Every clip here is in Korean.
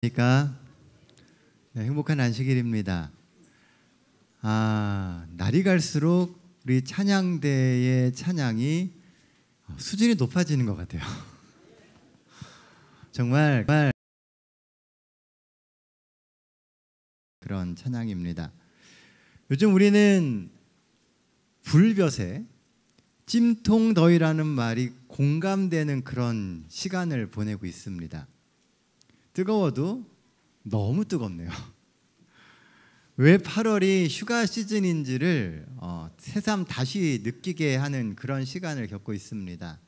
그러니까 행복한 안식일입니다. 날이 갈수록 우리 찬양대의 찬양이 수준이 높아지는 것 같아요. 정말 그런 찬양입니다. 요즘 우리는 불볕에 찜통더위라는 말이 공감되는 그런 시간을 보내고 있습니다. 뜨거워도 너무 뜨겁네요. 왜 8월이 휴가 시즌인지를 새삼 다시 느끼게 하는 그런 시간을 겪고 있습니다.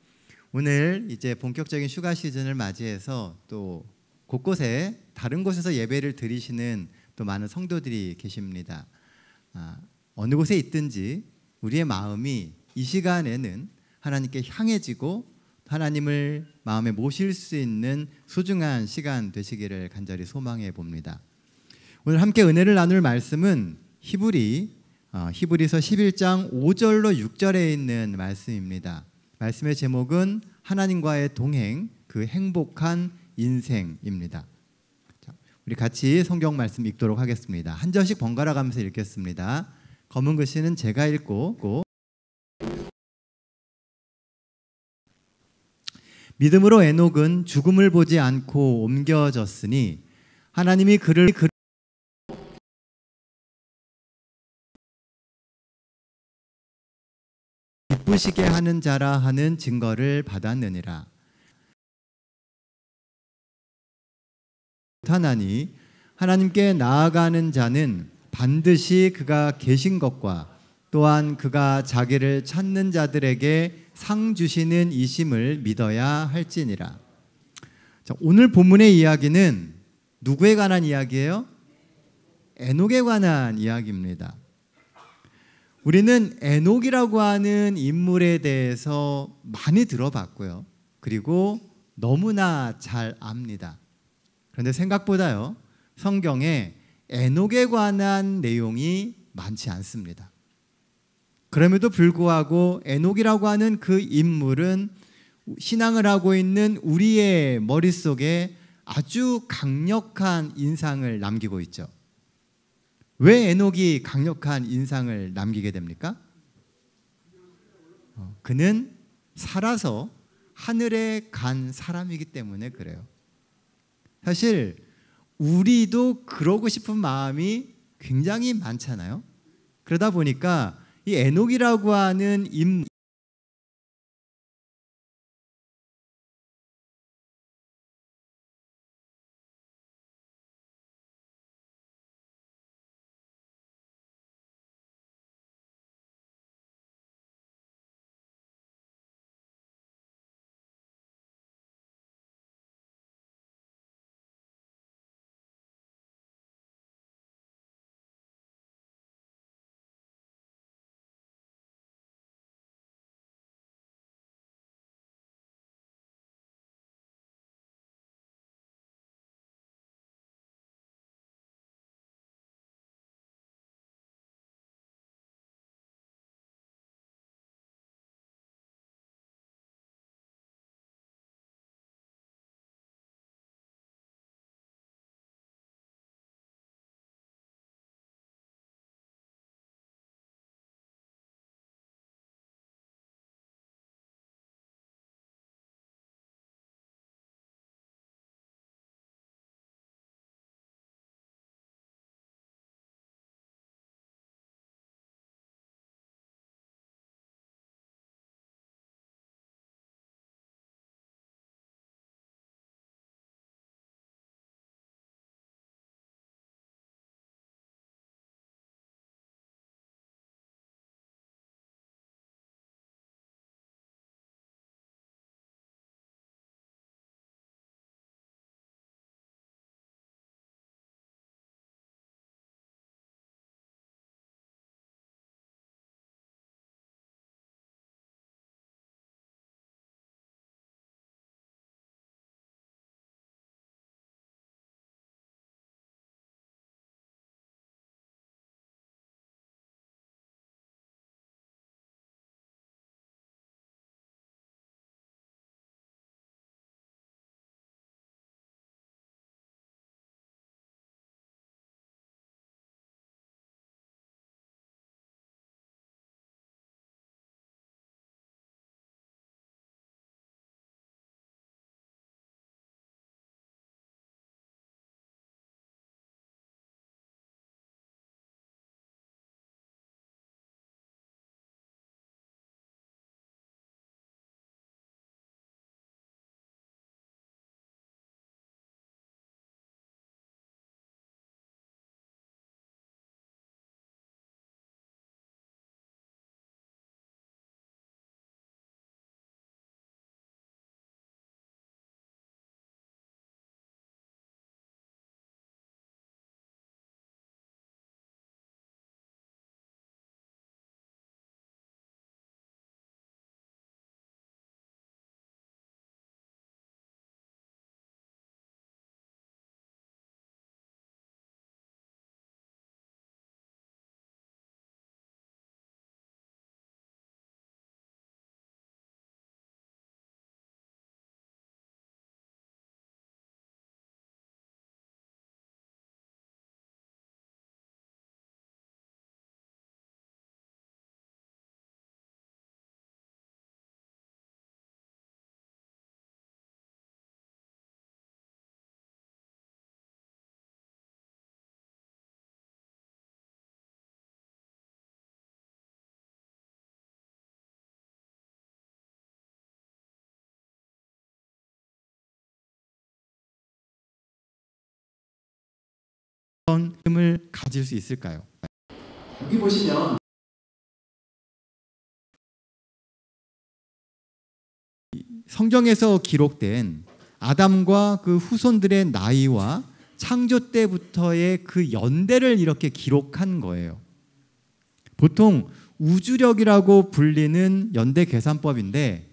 오늘 이제 본격적인 휴가 시즌을 맞이해서 또 곳곳에 다른 곳에서 예배를 드리시는 또 많은 성도들이 계십니다. 어느 곳에 있든지 우리의 마음이 이 시간에는 하나님께 향해지고 하나님을 마음에 모실 수 있는 소중한 시간 되시기를 간절히 소망해 봅니다. 오늘 함께 은혜를 나눌 말씀은 히브리서 11장 5절로 6절에 있는 말씀입니다. 말씀의 제목은 하나님과의 동행, 그 행복한 인생입니다. 우리 같이 성경 말씀 읽도록 하겠습니다. 한 절씩 번갈아 가면서 읽겠습니다. 검은 글씨는 제가 읽고 믿음으로 에녹은 죽음을 보지 않고 옮겨졌으니 하나님이 그를 기쁘시게 하는 자라 하는 증거를 받았느니라. 하나니 하나님께 나아가는 자는 반드시 그가 계신 것과 또한 그가 자기를 찾는 자들에게 상 주시는 이심을 믿어야 할지니라. 자, 오늘 본문의 이야기는 누구에 관한 이야기예요? 에녹에 관한 이야기입니다. 우리는 에녹이라고 하는 인물에 대해서 많이 들어봤고요. 그리고 너무나 잘 압니다. 그런데 생각보다요, 성경에 에녹에 관한 내용이 많지 않습니다. 그럼에도 불구하고 에녹이라고 하는 그 인물은 신앙을 하고 있는 우리의 머릿속에 아주 강력한 인상을 남기고 있죠. 왜 에녹이 강력한 인상을 남기게 됩니까? 그는 살아서 하늘에 간 사람이기 때문에 그래요. 사실 우리도 그러고 싶은 마음이 굉장히 많잖아요. 그러다 보니까 이 에녹이라고 하는 인물 힘을 가질 수 있을까요? 여기 보시면 성경에서 기록된 아담과 그 후손들의 나이와 창조 때부터의 그 연대를 이렇게 기록한 거예요. 보통 우주력이라고 불리는 연대 계산법인데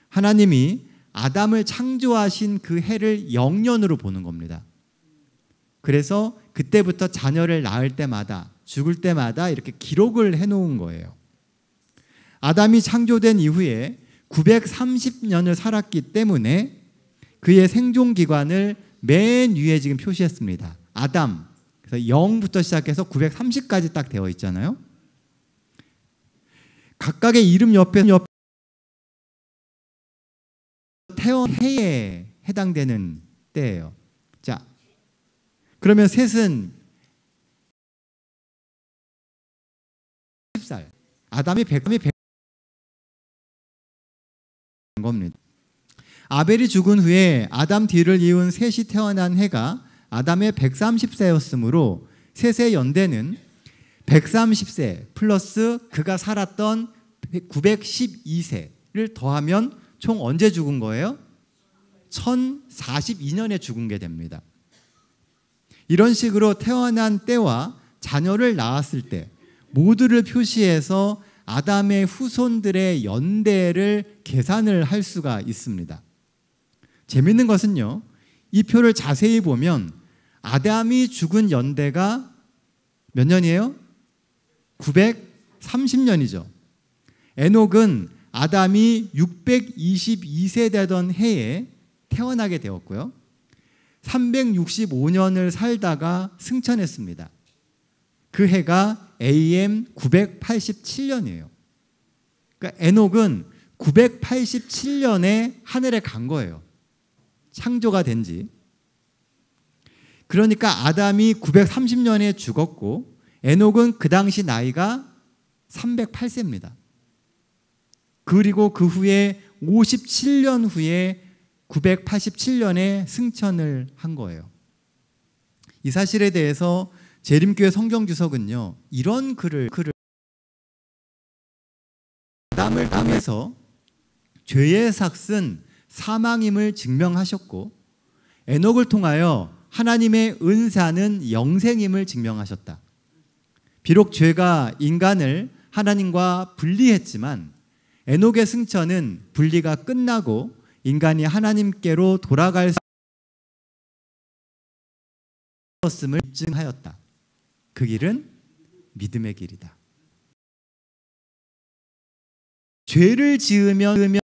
하나님이 아담을 창조하신 그 해를 영년으로 보는 겁니다. 그래서 그때부터 자녀를 낳을 때마다 죽을 때마다 이렇게 기록을 해놓은 거예요. 아담이 창조된 이후에 930년을 살았기 때문에 그의 생존 기간을 맨 위에 지금 표시했습니다. 아담, 그래서 0부터 시작해서 930까지 딱 되어 있잖아요. 각각의 이름 옆에 태어난 해에 해당되는 때예요. 자, 그러면 셋은 10살, 아담이 100살 겁니다. 아벨이 죽은 후에 아담 뒤를 이은 셋이 태어난 해가 아담의 130세였으므로 셋의 연대는 130세 플러스 그가 살았던 912세를 더하면 총 언제 죽은 거예요? 1042년에 죽은 게 됩니다. 이런 식으로 태어난 때와 자녀를 낳았을 때 모두를 표시해서 아담의 후손들의 연대를 계산을 할 수가 있습니다. 재밌는 것은요, 이 표를 자세히 보면 아담이 죽은 연대가 몇 년이에요? 930년이죠. 에녹은 아담이 622세 되던 해에 태어나게 되었고요. 365년을 살다가 승천했습니다. 그 해가 AM 987년이에요. 그러니까 에녹은 987년에 하늘에 간 거예요. 창조가 된 지. 그러니까 아담이 930년에 죽었고 에녹은 그 당시 나이가 308세입니다. 그리고 그 후에 57년 후에 987년에 승천을 한 거예요. 이 사실에 대해서 재림교회 성경주석은요, 이런 글을 아담을 통해서 죄의 삭은 사망임을 증명하셨고 에녹을 통하여 하나님의 은사는 영생임을 증명하셨다. 비록 죄가 인간을 하나님과 분리했지만 에녹의 승천은 분리가 끝나고 인간이 하나님께로 돌아갈 수 있음을 입증하였다. 그 길은 믿음의 길이다. 죄를 지으면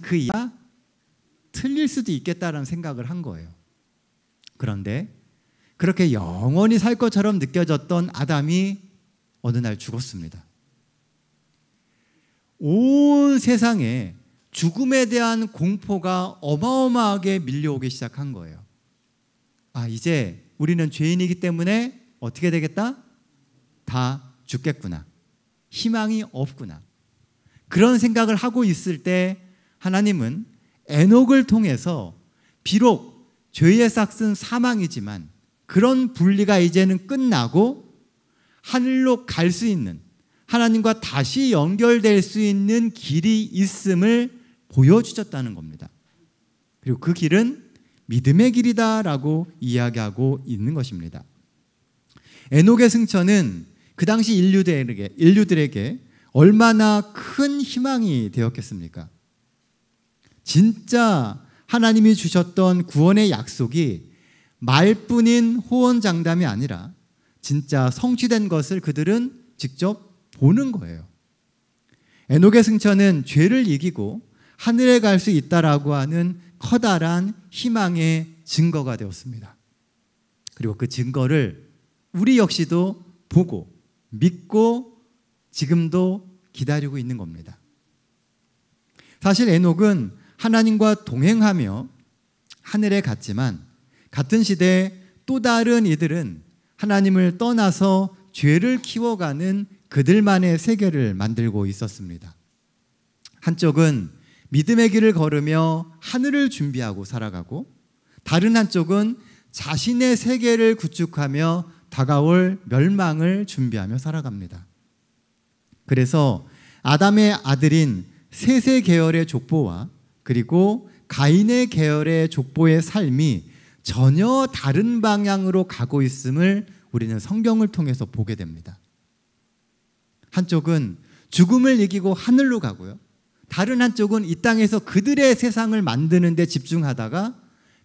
그 이야 틀릴 수도 있겠다라는 생각을 한 거예요. 그런데 그렇게 영원히 살 것처럼 느껴졌던 아담이 어느 날 죽었습니다. 온 세상에 죽음에 대한 공포가 어마어마하게 밀려오기 시작한 거예요. 아, 이제 우리는 죄인이기 때문에 어떻게 되겠다? 다 죽겠구나. 희망이 없구나. 그런 생각을 하고 있을 때 하나님은 에녹을 통해서 비록 죄의 삭은 사망이지만 그런 분리가 이제는 끝나고 하늘로 갈 수 있는, 하나님과 다시 연결될 수 있는 길이 있음을 보여주셨다는 겁니다. 그리고 그 길은 믿음의 길이다라고 이야기하고 있는 것입니다. 에녹의 승천은 그 당시 인류들에게 얼마나 큰 희망이 되었겠습니까? 진짜 하나님이 주셨던 구원의 약속이 말뿐인 호언장담이 아니라 진짜 성취된 것을 그들은 직접 보는 거예요. 에녹의 승천은 죄를 이기고 하늘에 갈 수 있다라고 하는 커다란 희망의 증거가 되었습니다. 그리고 그 증거를 우리 역시도 보고 믿고 지금도 기다리고 있는 겁니다. 사실 에녹은 하나님과 동행하며 하늘에 갔지만 같은 시대에 또 다른 이들은 하나님을 떠나서 죄를 키워가는 그들만의 세계를 만들고 있었습니다. 한쪽은 믿음의 길을 걸으며 하늘을 준비하고 살아가고, 다른 한쪽은 자신의 세계를 구축하며 다가올 멸망을 준비하며 살아갑니다. 그래서 아담의 아들인 셋의 계열의 족보와 그리고 가인의 계열의 족보의 삶이 전혀 다른 방향으로 가고 있음을 우리는 성경을 통해서 보게 됩니다. 한쪽은 죽음을 이기고 하늘로 가고요, 다른 한쪽은 이 땅에서 그들의 세상을 만드는 데 집중하다가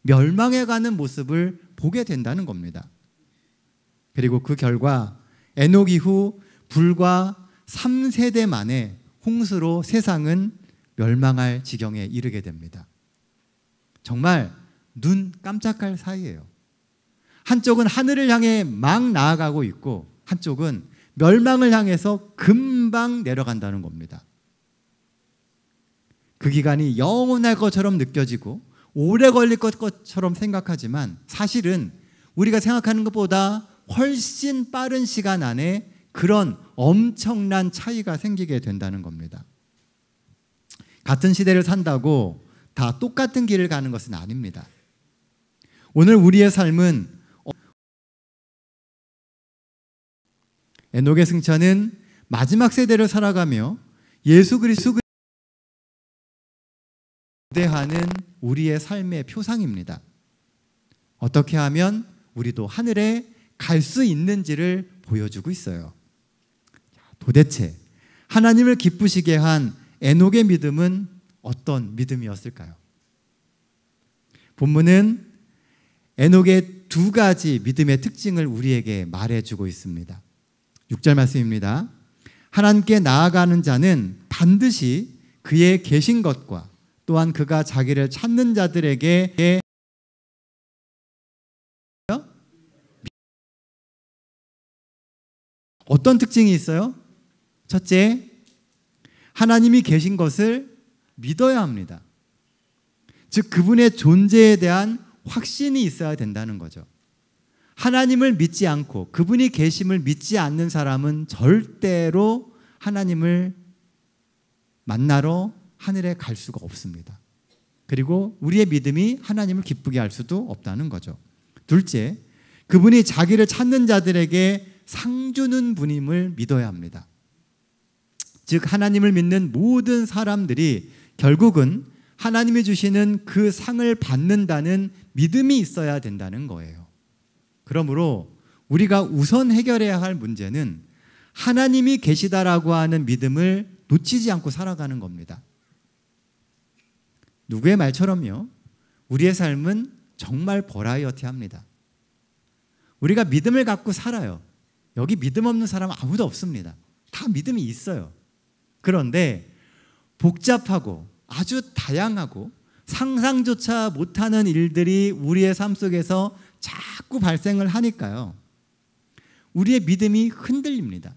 멸망해가는 모습을 보게 된다는 겁니다. 그리고 그 결과 에녹 이후 불과 3세대 만에 홍수로 세상은 멸망할 지경에 이르게 됩니다. 정말 눈 깜짝할 사이예요. 한쪽은 하늘을 향해 막 나아가고 있고 한쪽은 멸망을 향해서 금방 내려간다는 겁니다. 그 기간이 영원할 것처럼 느껴지고 오래 걸릴 것처럼 생각하지만 사실은 우리가 생각하는 것보다 훨씬 빠른 시간 안에 그런 엄청난 차이가 생기게 된다는 겁니다. 같은 시대를 산다고 다 똑같은 길을 가는 것은 아닙니다. 오늘 우리의 삶은 에녹의 승천은 마지막 세대를 살아가며 예수 그리스도를 기대하는 우리의 삶의 표상입니다. 어떻게 하면 우리도 하늘에 갈 수 있는지를 보여주고 있어요. 도대체 하나님을 기쁘시게 한 에녹의 믿음은 어떤 믿음이었을까요? 본문은 에녹의 두 가지 믿음의 특징을 우리에게 말해주고 있습니다. 6절 말씀입니다. 하나님께 나아가는 자는 반드시 그의 계신 것과 또한 그가 자기를 찾는 자들에게 어떤 특징이 있어요? 첫째, 하나님이 계신 것을 믿어야 합니다. 즉 그분의 존재에 대한 확신이 있어야 된다는 거죠. 하나님을 믿지 않고 그분이 계심을 믿지 않는 사람은 절대로 하나님을 만나러 하늘에 갈 수가 없습니다. 그리고 우리의 믿음이 하나님을 기쁘게 할 수도 없다는 거죠. 둘째, 그분이 자기를 찾는 자들에게 상 주는 분임을 믿어야 합니다. 즉 하나님을 믿는 모든 사람들이 결국은 하나님이 주시는 그 상을 받는다는 믿음이 있어야 된다는 거예요. 그러므로 우리가 우선 해결해야 할 문제는 하나님이 계시다라고 하는 믿음을 놓치지 않고 살아가는 겁니다. 누구의 말처럼요, 우리의 삶은 정말 버라이어티합니다. 우리가 믿음을 갖고 살아요. 여기 믿음 없는 사람은 아무도 없습니다. 다 믿음이 있어요. 그런데 복잡하고 아주 다양하고 상상조차 못하는 일들이 우리의 삶 속에서 자꾸 발생을 하니까요, 우리의 믿음이 흔들립니다.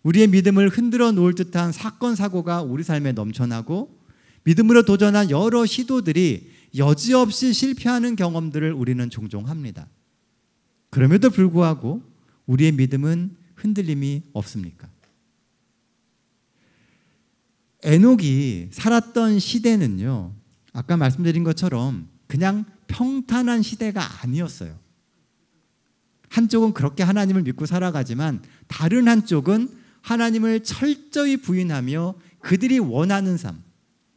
우리의 믿음을 흔들어 놓을 듯한 사건 사고가 우리 삶에 넘쳐나고 믿음으로 도전한 여러 시도들이 여지없이 실패하는 경험들을 우리는 종종 합니다. 그럼에도 불구하고 우리의 믿음은 흔들림이 없습니까? 에녹이 살았던 시대는요, 아까 말씀드린 것처럼 그냥 평탄한 시대가 아니었어요. 한쪽은 그렇게 하나님을 믿고 살아가지만 다른 한쪽은 하나님을 철저히 부인하며 그들이 원하는 삶,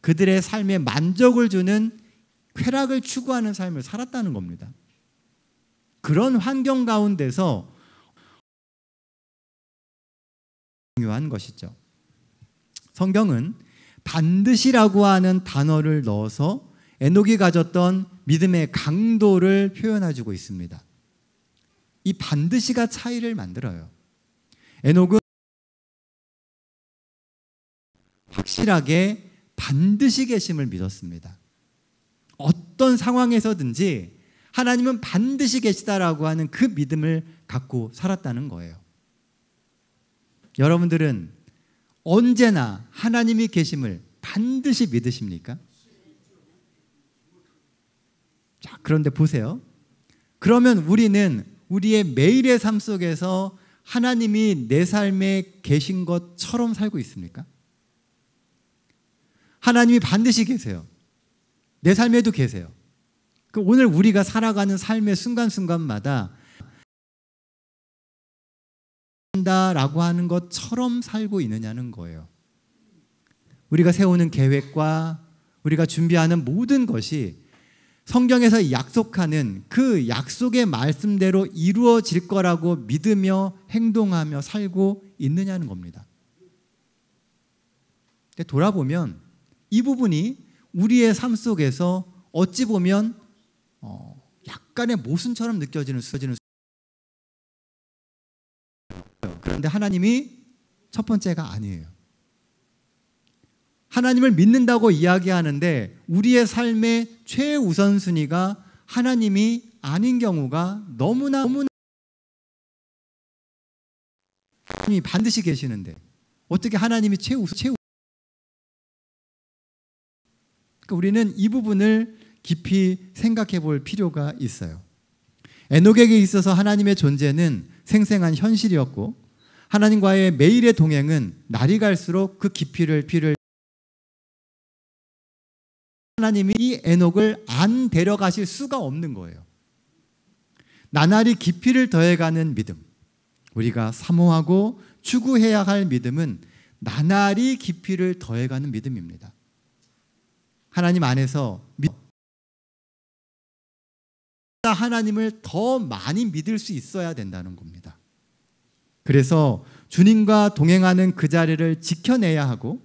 그들의 삶에 만족을 주는 쾌락을 추구하는 삶을 살았다는 겁니다. 그런 환경 가운데서 중요한 것이죠. 성경은 반드시라고 하는 단어를 넣어서 에녹이 가졌던 믿음의 강도를 표현해주고 있습니다. 이 반드시가 차이를 만들어요. 에녹은 확실하게 반드시 계심을 믿었습니다. 어떤 상황에서든지 하나님은 반드시 계시다라고 하는 그 믿음을 갖고 살았다는 거예요. 여러분들은 언제나 하나님이 계심을 반드시 믿으십니까? 자, 그런데 보세요. 그러면 우리는 우리의 매일의 삶 속에서 하나님이 내 삶에 계신 것처럼 살고 있습니까? 하나님이 반드시 계세요. 내 삶에도 계세요. 오늘 우리가 살아가는 삶의 순간순간마다 라고 하는 것처럼 살고 있느냐는 거예요. 우리가 세우는 계획과 우리가 준비하는 모든 것이 성경에서 약속하는 그 약속의 말씀대로 이루어질 거라고 믿으며 행동하며 살고 있느냐는 겁니다. 돌아보면 이 부분이 우리의 삶 속에서 어찌 보면 약간의 모순처럼 느껴지는 그런데 하나님이 첫 번째가 아니에요. 하나님을 믿는다고 이야기하는데 우리의 삶의 최우선순위가 하나님이 아닌 경우가 너무나 하나님이 반드시 계시는데 어떻게 하나님이 그러니까 우리는 이 부분을 깊이 생각해 볼 필요가 있어요. 에녹에게 있어서 하나님의 존재는 생생한 현실이었고 하나님과의 매일의 동행은 날이 갈수록 그 깊이를 하나님이 이 에녹을 안 데려가실 수가 없는 거예요. 나날이 깊이를 더해가는 믿음, 우리가 사모하고 추구해야 할 믿음은 나날이 깊이를 더해가는 믿음입니다. 하나님 안에서 하나님을 더 많이 믿을 수 있어야 된다는 겁니다. 그래서 주님과 동행하는 그 자리를 지켜내야 하고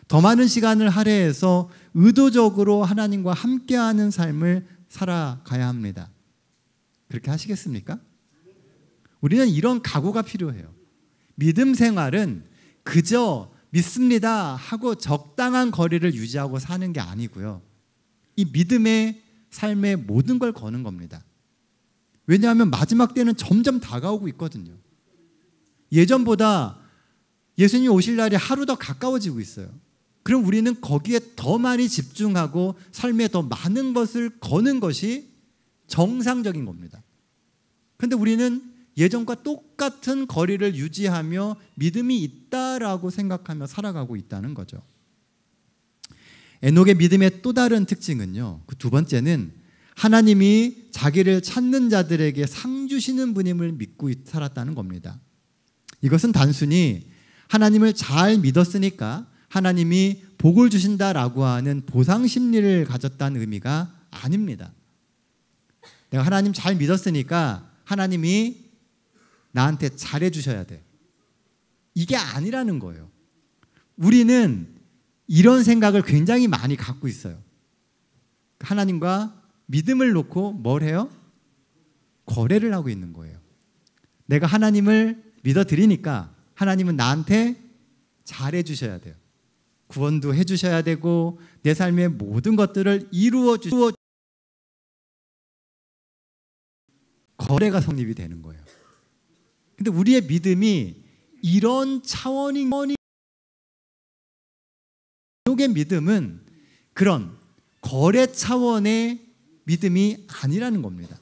더 많은 시간을 할애해서 의도적으로 하나님과 함께하는 삶을 살아가야 합니다. 그렇게 하시겠습니까? 우리는 이런 각오가 필요해요. 믿음 생활은 그저 믿습니다 하고 적당한 거리를 유지하고 사는 게 아니고요. 이 믿음의 삶의 모든 걸 거는 겁니다. 왜냐하면 마지막 때는 점점 다가오고 있거든요. 예전보다 예수님이 오실 날이 하루 더 가까워지고 있어요. 그럼 우리는 거기에 더 많이 집중하고 삶에 더 많은 것을 거는 것이 정상적인 겁니다. 그런데 우리는 예전과 똑같은 거리를 유지하며 믿음이 있다라고 생각하며 살아가고 있다는 거죠. 에녹의 믿음의 또 다른 특징은요, 그 두 번째는 하나님이 자기를 찾는 자들에게 상 주시는 분임을 믿고 살았다는 겁니다. 이것은 단순히 하나님을 잘 믿었으니까 하나님이 복을 주신다라고 하는 보상 심리를 가졌다는 의미가 아닙니다. 내가 하나님 잘 믿었으니까 하나님이 나한테 잘해 주셔야 돼. 이게 아니라는 거예요. 우리는 이런 생각을 굉장히 많이 갖고 있어요. 하나님과 믿음을 놓고 뭘 해요? 거래를 하고 있는 거예요. 내가 하나님을 믿어드리니까 하나님은 나한테 잘해 주셔야 돼요. 구원도 해 주셔야 되고 내 삶의 모든 것들을 이루어 주시고 거래가 성립이 되는 거예요. 근데 우리의 믿음이 이런 차원인 에녹의 믿음은 그런 거래 차원의 믿음이 아니라는 겁니다.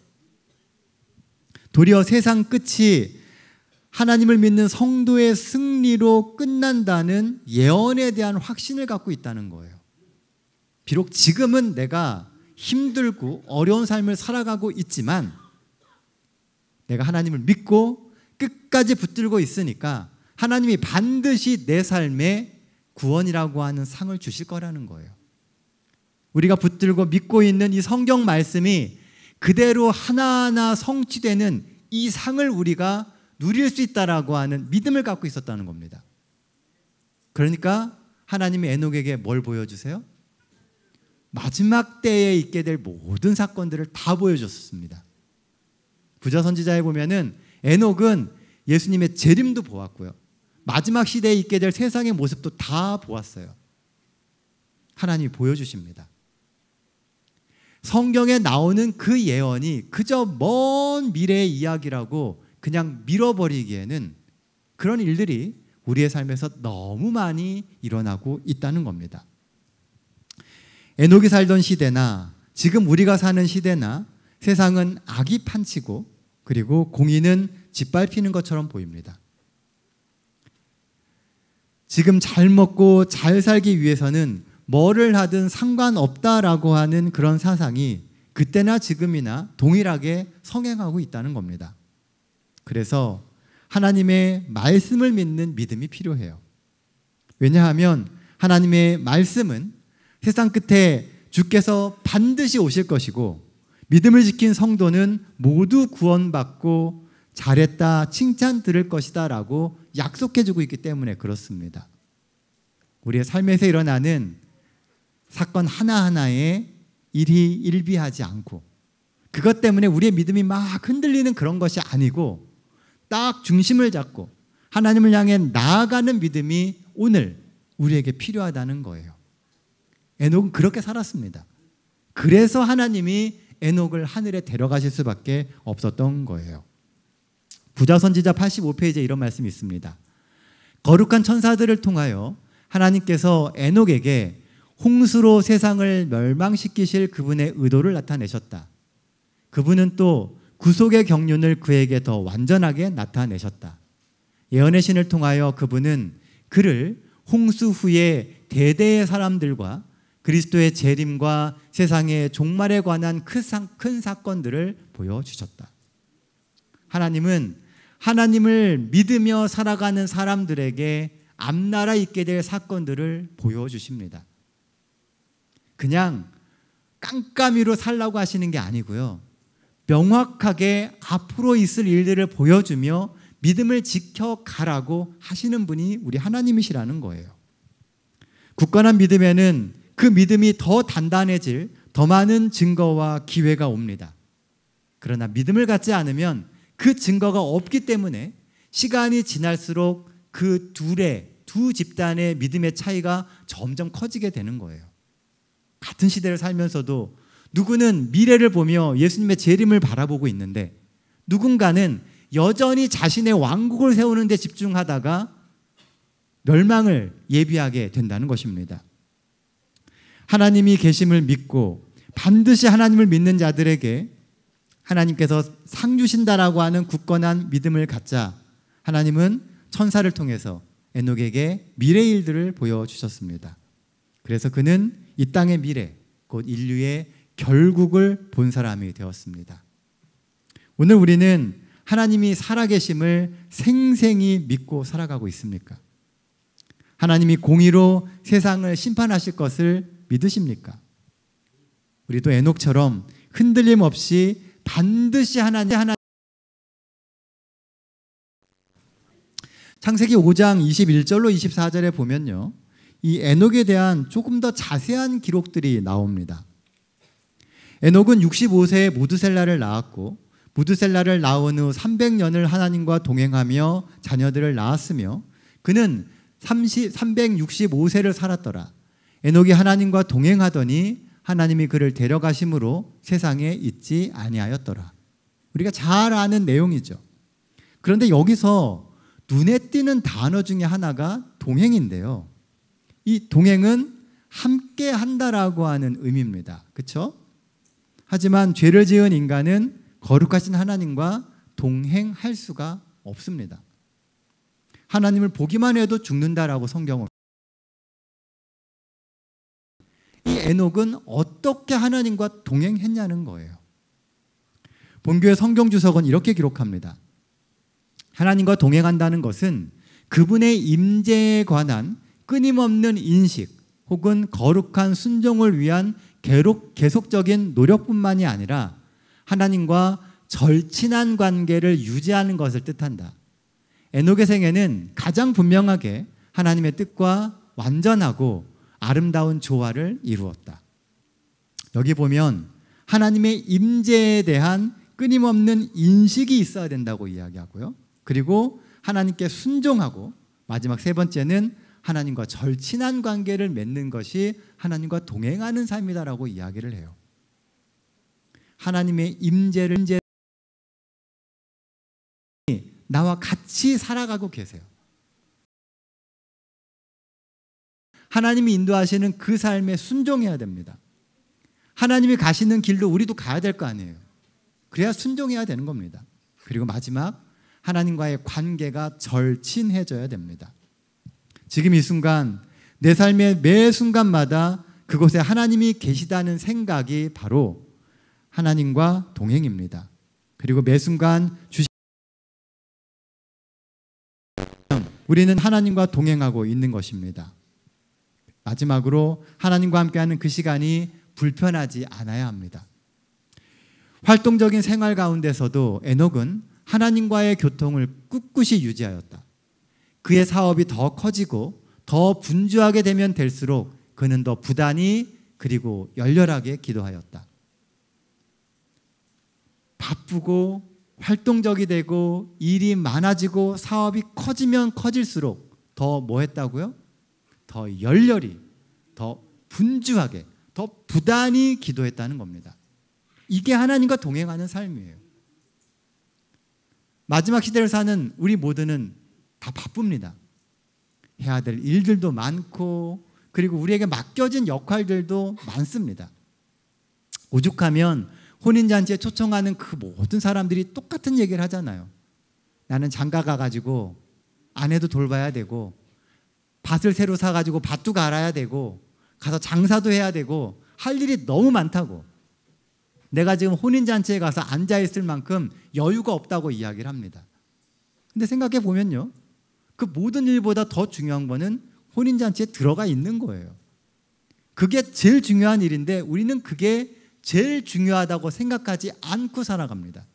도리어 세상 끝이 하나님을 믿는 성도의 승리로 끝난다는 예언에 대한 확신을 갖고 있다는 거예요. 비록 지금은 내가 힘들고 어려운 삶을 살아가고 있지만 내가 하나님을 믿고 끝까지 붙들고 있으니까 하나님이 반드시 내 삶에 구원이라고 하는 상을 주실 거라는 거예요. 우리가 붙들고 믿고 있는 이 성경 말씀이 그대로 하나하나 성취되는 이 상을 우리가 누릴 수 있다라고 하는 믿음을 갖고 있었다는 겁니다. 그러니까 하나님이 에녹에게 뭘 보여주세요? 마지막 때에 있게 될 모든 사건들을 다 보여줬습니다. 부자선지자에 보면은 에녹은 예수님의 재림도 보았고요. 마지막 시대에 있게 될 세상의 모습도 다 보았어요. 하나님이 보여주십니다. 성경에 나오는 그 예언이 그저 먼 미래의 이야기라고 그냥 밀어버리기에는 그런 일들이 우리의 삶에서 너무 많이 일어나고 있다는 겁니다. 에녹이 살던 시대나 지금 우리가 사는 시대나 세상은 악이 판치고 그리고 공의는 짓밟히는 것처럼 보입니다. 지금 잘 먹고 잘 살기 위해서는 뭐를 하든 상관없다라고 하는 그런 사상이 그때나 지금이나 동일하게 성행하고 있다는 겁니다. 그래서 하나님의 말씀을 믿는 믿음이 필요해요. 왜냐하면 하나님의 말씀은 세상 끝에 주께서 반드시 오실 것이고 믿음을 지킨 성도는 모두 구원받고 잘했다, 칭찬 들을 것이다 라고 약속해주고 있기 때문에 그렇습니다. 우리의 삶에서 일어나는 사건 하나하나에 일희일비하지 않고 그것 때문에 우리의 믿음이 막 흔들리는 그런 것이 아니고 딱 중심을 잡고 하나님을 향해 나아가는 믿음이 오늘 우리에게 필요하다는 거예요. 에녹은 그렇게 살았습니다. 그래서 하나님이 에녹을 하늘에 데려가실 수밖에 없었던 거예요. 부자선지자 85페이지에 이런 말씀이 있습니다. 거룩한 천사들을 통하여 하나님께서 에녹에게 홍수로 세상을 멸망시키실 그분의 의도를 나타내셨다. 그분은 또 구속의 경륜을 그에게 더 완전하게 나타내셨다. 예언의 신을 통하여 그분은 그를 홍수 후에 대대의 사람들과 그리스도의 재림과 세상의 종말에 관한 큰 사건들을 보여주셨다. 하나님은 하나님을 믿으며 살아가는 사람들에게 앞날에 있게 될 사건들을 보여주십니다. 그냥 깜깜이로 살라고 하시는 게 아니고요. 명확하게 앞으로 있을 일들을 보여주며 믿음을 지켜가라고 하시는 분이 우리 하나님이시라는 거예요. 굳건한 믿음에는 그 믿음이 더 단단해질 더 많은 증거와 기회가 옵니다. 그러나 믿음을 갖지 않으면 그 증거가 없기 때문에 시간이 지날수록 그 두 집단의 믿음의 차이가 점점 커지게 되는 거예요. 같은 시대를 살면서도 누구는 미래를 보며 예수님의 재림을 바라보고 있는데 누군가는 여전히 자신의 왕국을 세우는 데 집중하다가 멸망을 예비하게 된다는 것입니다. 하나님이 계심을 믿고 반드시 하나님을 믿는 자들에게 하나님께서 상 주신다라고 하는 굳건한 믿음을 갖자 하나님은 천사를 통해서 에녹에게 미래의 일들을 보여주셨습니다. 그래서 그는 이 땅의 미래, 곧 인류의 결국을 본 사람이 되었습니다. 오늘 우리는 하나님이 살아계심을 생생히 믿고 살아가고 있습니까? 하나님이 공의로 세상을 심판하실 것을 믿으십니까? 우리도 에녹처럼 흔들림 없이 반드시 하나님 창세기 5장 21절로 24절에 보면요. 이 에녹에 대한 조금 더 자세한 기록들이 나옵니다. 에녹은 65세에 무드셀라를 낳았고 무드셀라를 낳은 후 300년을 하나님과 동행하며 자녀들을 낳았으며 그는 365세를 살았더라. 에녹이 하나님과 동행하더니 하나님이 그를 데려가심으로 세상에 있지 아니하였더라. 우리가 잘 아는 내용이죠. 그런데 여기서 눈에 띄는 단어 중에 하나가 동행인데요. 이 동행은 함께 한다라고 하는 의미입니다. 그렇죠? 하지만 죄를 지은 인간은 거룩하신 하나님과 동행할 수가 없습니다. 하나님을 보기만 해도 죽는다라고 성경은. 이 에녹은 어떻게 하나님과 동행했냐는 거예요. 본교의 성경주석은 이렇게 기록합니다. 하나님과 동행한다는 것은 그분의 임재에 관한 끊임없는 인식 혹은 거룩한 순종을 위한 계속적인 노력뿐만이 아니라 하나님과 절친한 관계를 유지하는 것을 뜻한다. 에녹의 생애는 가장 분명하게 하나님의 뜻과 완전하고 아름다운 조화를 이루었다. 여기 보면 하나님의 임재에 대한 끊임없는 인식이 있어야 된다고 이야기하고요. 그리고 하나님께 순종하고 마지막 세 번째는 하나님과 절친한 관계를 맺는 것이 하나님과 동행하는 삶이다라고 이야기를 해요. 하나님의 임재를 나와 같이 살아가고 계세요. 하나님이 인도하시는 그 삶에 순종해야 됩니다. 하나님이 가시는 길로 우리도 가야 될 거 아니에요. 그래야 순종해야 되는 겁니다. 그리고 마지막 하나님과의 관계가 절친해져야 됩니다. 지금 이 순간 내 삶의 매 순간마다 그곳에 하나님이 계시다는 생각이 바로 하나님과 동행입니다. 그리고 매 순간 우리는 하나님과 동행하고 있는 것입니다. 마지막으로 하나님과 함께하는 그 시간이 불편하지 않아야 합니다. 활동적인 생활 가운데서도 에녹은 하나님과의 교통을 꿋꿋이 유지하였다. 그의 사업이 더 커지고 더 분주하게 되면 될수록 그는 더 부단히 그리고 열렬하게 기도하였다. 바쁘고 활동적이 되고 일이 많아지고 사업이 커지면 커질수록 더 뭐 했다고요? 더 열렬히, 더 분주하게, 더 부단히 기도했다는 겁니다. 이게 하나님과 동행하는 삶이에요. 마지막 시대를 사는 우리 모두는 다 바쁩니다. 해야 될 일들도 많고 그리고 우리에게 맡겨진 역할들도 많습니다. 오죽하면 혼인잔치에 초청하는 그 모든 사람들이 똑같은 얘기를 하잖아요. 나는 장가 가가지고 아내도 돌봐야 되고 밭을 새로 사가지고 밭도 갈아야 되고 가서 장사도 해야 되고 할 일이 너무 많다고. 내가 지금 혼인잔치에 가서 앉아있을 만큼 여유가 없다고 이야기를 합니다. 근데 생각해 보면요, 그 모든 일보다 더 중요한 거는 혼인잔치에 들어가 있는 거예요. 그게 제일 중요한 일인데 우리는 그게 제일 중요하다고 생각하지 않고 살아갑니다.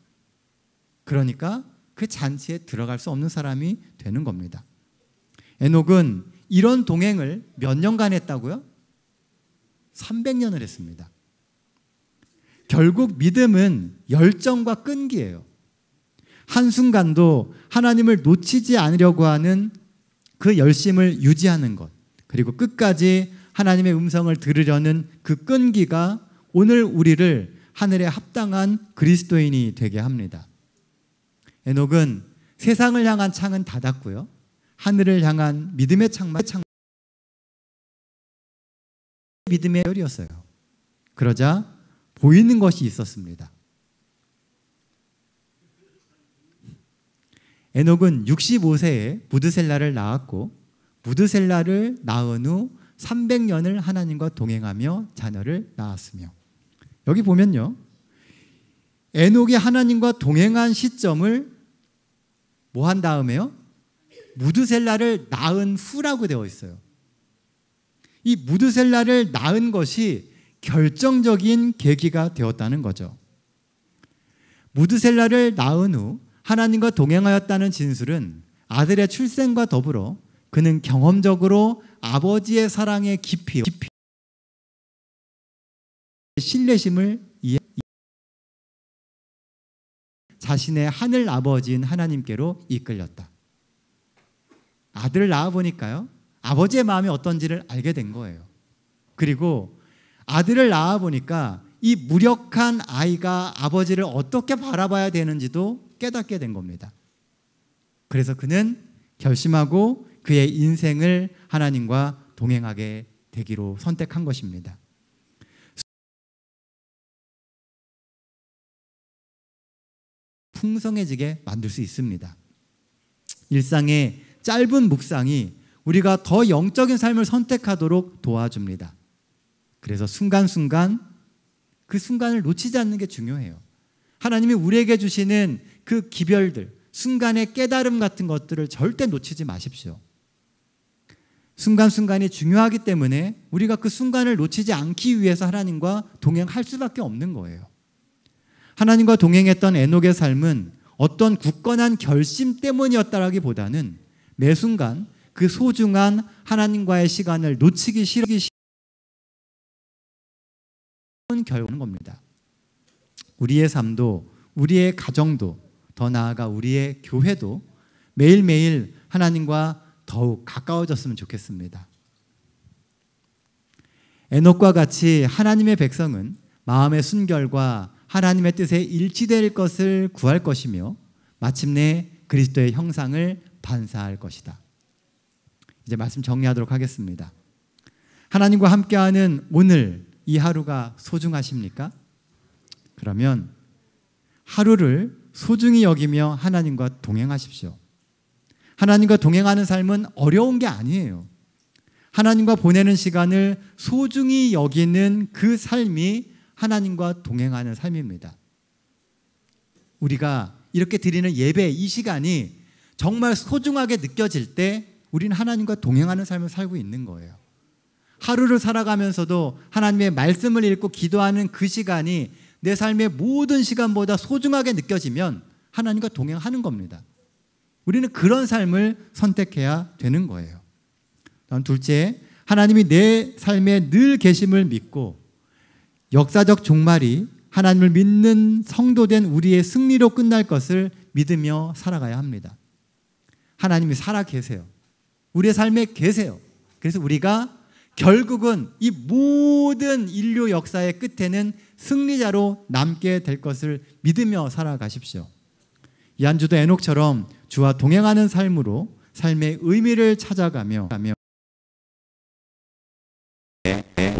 그러니까 그 잔치에 들어갈 수 없는 사람이 되는 겁니다. 에녹은 이런 동행을 몇 년간 했다고요? 300년을 했습니다. 결국 믿음은 열정과 끈기예요. 한순간도 하나님을 놓치지 않으려고 하는 그 열심을 유지하는 것, 그리고 끝까지 하나님의 음성을 들으려는 그 끈기가 오늘 우리를 하늘에 합당한 그리스도인이 되게 합니다. 에녹은 세상을 향한 창은 닫았고요, 하늘을 향한 믿음의 창만 믿음의 열이었어요. 그러자 보이는 것이 있었습니다. 에녹은 65세에 무드셀라를 낳았고 무드셀라를 낳은 후 300년을 하나님과 동행하며 자녀를 낳았으며, 여기 보면요, 에녹이 하나님과 동행한 시점을 뭐 한 다음에요? 무드셀라를 낳은 후라고 되어 있어요. 이 무드셀라를 낳은 것이 결정적인 계기가 되었다는 거죠. 무드셀라를 낳은 후 하나님과 동행하였다는 진술은 아들의 출생과 더불어 그는 경험적으로 아버지의 사랑의 깊이 신뢰심을 자신의 하늘 아버지인 하나님께로 이끌렸다. 아들을 낳아보니까요, 아버지의 마음이 어떤지를 알게 된 거예요. 그리고 아들을 낳아보니까 이 무력한 아이가 아버지를 어떻게 바라봐야 되는지도 깨닫게 된 겁니다. 그래서 그는 결심하고 그의 인생을 하나님과 동행하게 되기로 선택한 것입니다. 풍성해지게 만들 수 있습니다. 일상의 짧은 묵상이 우리가 더 영적인 삶을 선택하도록 도와줍니다. 그래서 순간순간 그 순간을 놓치지 않는 게 중요해요. 하나님이 우리에게 주시는 그 기별들, 순간의 깨달음 같은 것들을 절대 놓치지 마십시오. 순간순간이 중요하기 때문에 우리가 그 순간을 놓치지 않기 위해서 하나님과 동행할 수밖에 없는 거예요. 하나님과 동행했던 에녹의 삶은 어떤 굳건한 결심 때문이었다라기보다는 매 순간 그 소중한 하나님과의 시간을 놓치기 싫은 결과는 겁니다. 우리의 삶도, 우리의 가정도, 더 나아가 우리의 교회도 매일매일 하나님과 더욱 가까워졌으면 좋겠습니다. 에녹과 같이 하나님의 백성은 마음의 순결과 하나님의 뜻에 일치될 것을 구할 것이며 마침내 그리스도의 형상을 반사할 것이다. 이제 말씀 정리하도록 하겠습니다. 하나님과 함께하는 오늘 이 하루가 소중하십니까? 그러면 하루를 소중히 여기며 하나님과 동행하십시오. 하나님과 동행하는 삶은 어려운 게 아니에요. 하나님과 보내는 시간을 소중히 여기는 그 삶이 하나님과 동행하는 삶입니다. 우리가 이렇게 드리는 예배 이 시간이 정말 소중하게 느껴질 때 우리는 하나님과 동행하는 삶을 살고 있는 거예요. 하루를 살아가면서도 하나님의 말씀을 읽고 기도하는 그 시간이 내 삶의 모든 시간보다 소중하게 느껴지면 하나님과 동행하는 겁니다. 우리는 그런 삶을 선택해야 되는 거예요. 다음 둘째, 하나님이 내 삶에 늘 계심을 믿고 역사적 종말이 하나님을 믿는 성도된 우리의 승리로 끝날 것을 믿으며 살아가야 합니다. 하나님이 살아 계세요. 우리의 삶에 계세요. 그래서 우리가 결국은 이 모든 인류 역사의 끝에는 승리자로 남게 될 것을 믿으며 살아가십시오. 이 한 주도 에녹처럼 주와 동행하는 삶으로 삶의 의미를 찾아가며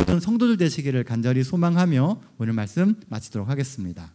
모든 성도들 되시기를 간절히 소망하며 오늘 말씀 마치도록 하겠습니다.